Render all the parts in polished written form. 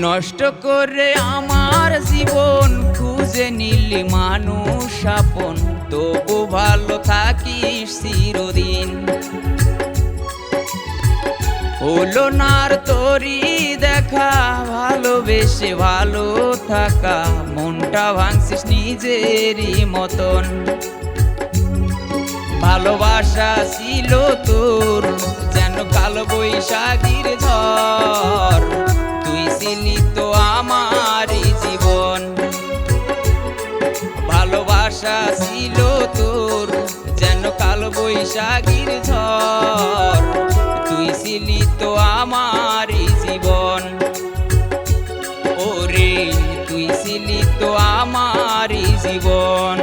নষ্ট করে আমার জীবন খুঁজে নিলি মানুষ আপন, তবু ভালো থাকিস চিরদিন। হলো না আর তোরই দেখা, ভালোবেসে ভালো থাকা, মনটা ভাঙছিস নিজেরই মতন। ভালোবাসা ছিল তোর যেন কাল বৈশাখীর ঝড়, তুই ছিলি তো আমারই জীবন। ভালোবাসা ছিল তোর যেন কাল বৈশাখীর ঝড়, তুই ছিলি তো আমারই জীবন। ওরে তুই ছিলি তো আমারই জীবন।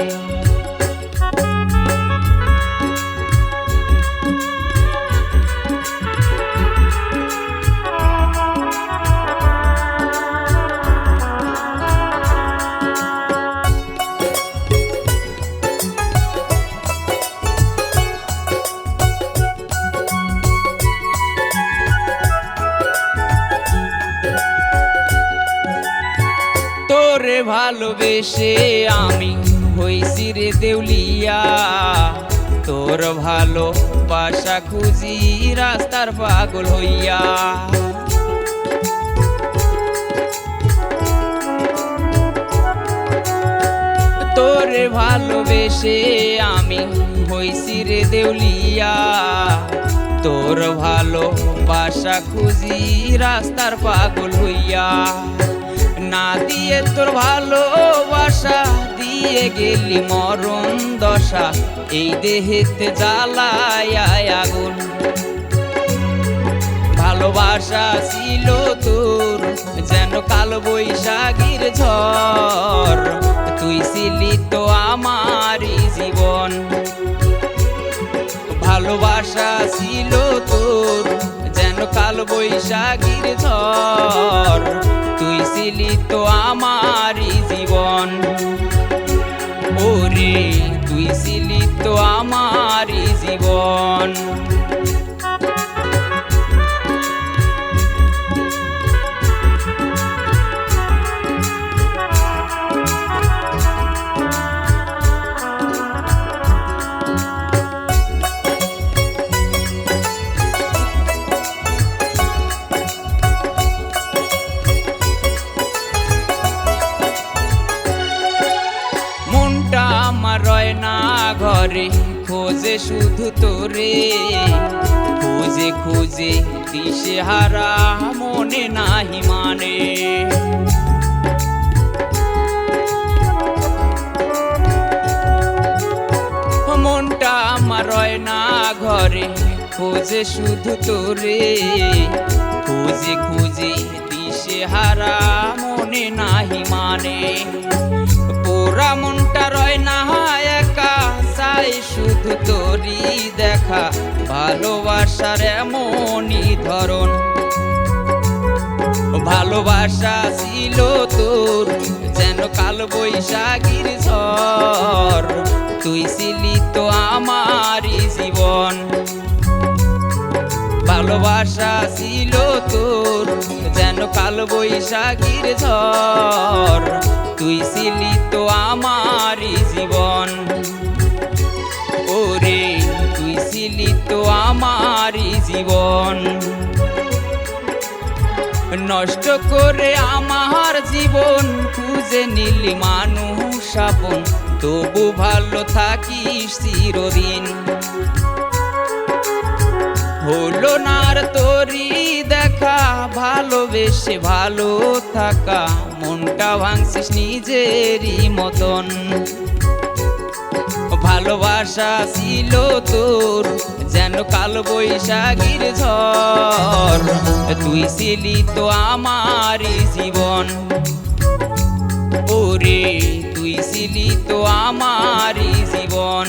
তোরে ভালোবেসে আমি হইছি রে দেউলিয়া, তোর ভালোবাসা খুঁজি রাস্তার পাগল হইয়া। তোরে ভালোবেসে আমি হইছি রে দেউলিয়া, তোর ভালোবাসা খুঁজি রাস্তার পাগল হইয়া। না দিয়ে তোর ভালোবাসা দিয়ে গেলি মরণ দশা, এই দেহেতে জ্বালায় আগুন। ভালোবাসা ছিল তোর যেন কাল বৈশাখীর ঝড়, তুই ছিলি তো আমারই জীবন। ভালোবাসা ছিল তোর যেন কাল বৈশাখীর ঝড়, তুই ছিলি তো আমারই জীবন। ওরে তুই ছিলি তো আমারই জীবন। আমার রয় না ঘরে খোঁজে শুধু তোরে, খুঁজে খুঁজে দিশে হারা মনে নাহি মানে। মনটা আমার রয় না ঘরে খোঁজে শুধু তোরে, খুঁজে খুঁজে দিশে হারা মনে নাহি মানে। পোড়া মনটা রয় না একা, চাই শুধু তোরই দেখা, ভালোবাসার এমনই ধরন। ভালোবাসা ছিল তোর যেন কাল বৈশাখীর ঝড়, তুই ছিলি তো আমারই জীবন। ভালোবাসা ছিল তোর যেন কাল বৈশাখীর ঝড়, তুই ছিলি তো আমারই জীবন। ওরে তুই ছিলি তো আমারই জীবন। নষ্ট করে আমার জীবন খুঁজে নিলি মানুষ আপন, তবু ভালো থাকিস চিরদিন। হলো না আর তোরই দেখা, ভালোবেসে ভালো থাকা, মনটা ভাঙছিস নিজেরই মতন। ভালোবাসা ছিল তোর যেন কাল বৈশাখীর ঝড়, তুই ছিলি তো আমারই জীবন। ওরে তুই ছিলি তো আমারই জীবন।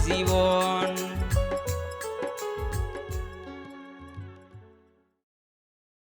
জীবন।